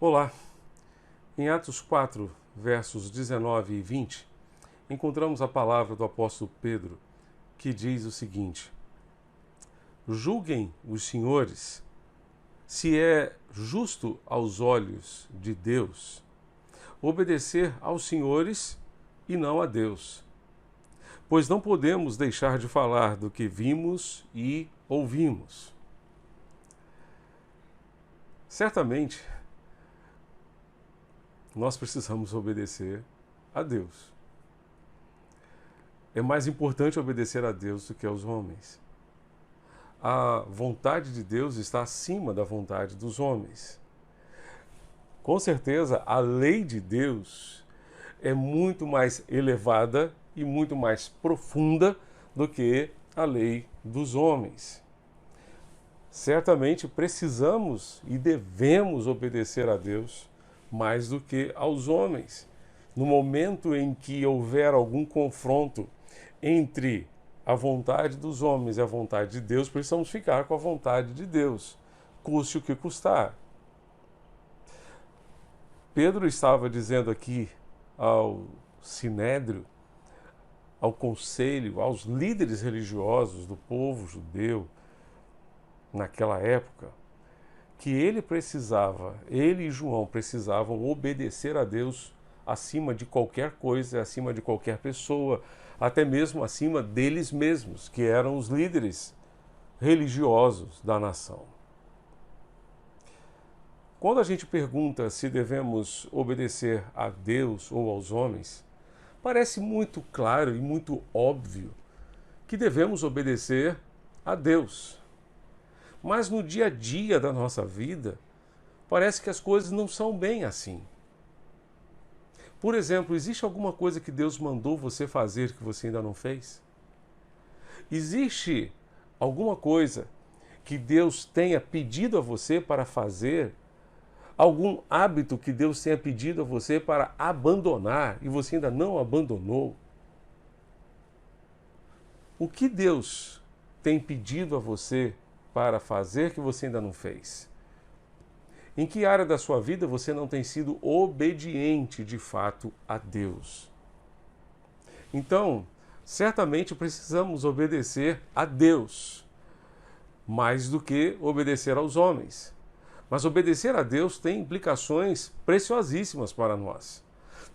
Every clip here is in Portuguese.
Olá! Em Atos 4, versos 19 e 20, encontramos a palavra do apóstolo Pedro, que diz o seguinte: julguem os senhores se é justo aos olhos de Deus obedecer aos senhores e não a Deus, pois não podemos deixar de falar do que vimos e ouvimos. Certamente, nós precisamos obedecer a Deus. É mais importante obedecer a Deus do que aos homens. A vontade de Deus está acima da vontade dos homens. Com certeza, a lei de Deus é muito mais elevada e muito mais profunda do que a lei dos homens. Certamente precisamos e devemos obedecer a Deus mais do que aos homens. No momento em que houver algum confronto entre a vontade dos homens e a vontade de Deus, precisamos ficar com a vontade de Deus, custe o que custar. Pedro estava dizendo aqui ao sinédrio, ao conselho, aos líderes religiosos do povo judeu naquela época, que ele e João precisavam obedecer a Deus acima de qualquer coisa, acima de qualquer pessoa, até mesmo acima deles mesmos, que eram os líderes religiosos da nação. Quando a gente pergunta se devemos obedecer a Deus ou aos homens, parece muito claro e muito óbvio que devemos obedecer a Deus. Mas no dia a dia da nossa vida, parece que as coisas não são bem assim. Por exemplo, existe alguma coisa que Deus mandou você fazer que você ainda não fez? Existe alguma coisa que Deus tenha pedido a você para fazer? Algum hábito que Deus tenha pedido a você para abandonar e você ainda não abandonou? O que Deus tem pedido a você para fazer que você ainda não fez? Em que área da sua vida você não tem sido obediente de fato a Deus? Então, certamente precisamos obedecer a Deus mais do que obedecer aos homens. Mas obedecer a Deus tem implicações preciosíssimas para nós.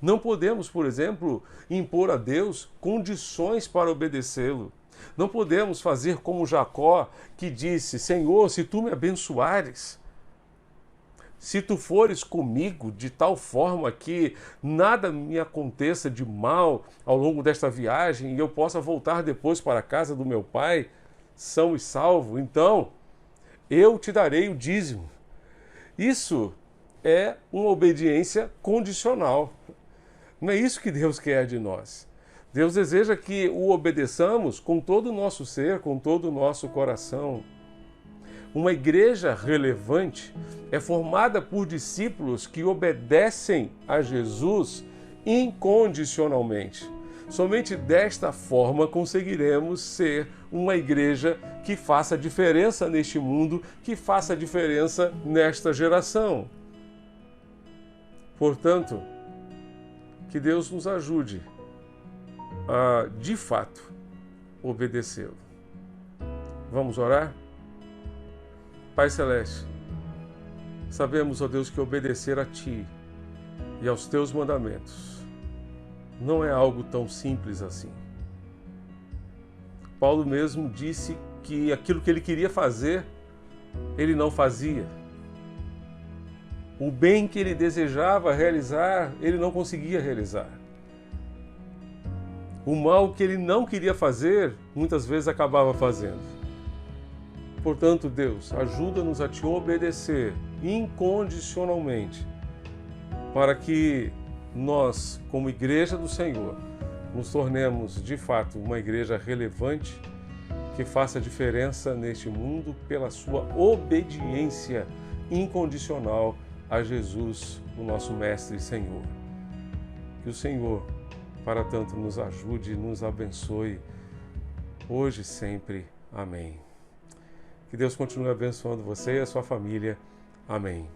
Não podemos, por exemplo, impor a Deus condições para obedecê-lo. Não podemos fazer como Jacó, que disse: Senhor, se tu me abençoares, se tu fores comigo de tal forma que nada me aconteça de mal ao longo desta viagem e eu possa voltar depois para a casa do meu pai, são e salvo, então eu te darei o dízimo. Isso é uma obediência condicional. Não é isso que Deus quer de nós. Deus deseja que o obedeçamos com todo o nosso ser, com todo o nosso coração. Uma igreja relevante é formada por discípulos que obedecem a Jesus incondicionalmente. Somente desta forma conseguiremos ser uma igreja que faça diferença neste mundo, que faça diferença nesta geração. Portanto, que Deus nos ajude a, de fato, obedecê-lo. Vamos orar? Pai Celeste, sabemos, ó Deus, que obedecer a Ti e aos Teus mandamentos não é algo tão simples assim. Paulo mesmo disse que aquilo que ele queria fazer, ele não fazia. O bem que ele desejava realizar, ele não conseguia realizar. O mal que ele não queria fazer, muitas vezes acabava fazendo. Portanto, Deus, ajuda-nos a Te obedecer incondicionalmente, para que nós, como igreja do Senhor, nos tornemos de fato uma igreja relevante que faça diferença neste mundo pela sua obediência incondicional a Jesus, o nosso Mestre e Senhor. Que o Senhor, para tanto, nos ajude e nos abençoe, hoje e sempre. Amém. Que Deus continue abençoando você e a sua família. Amém.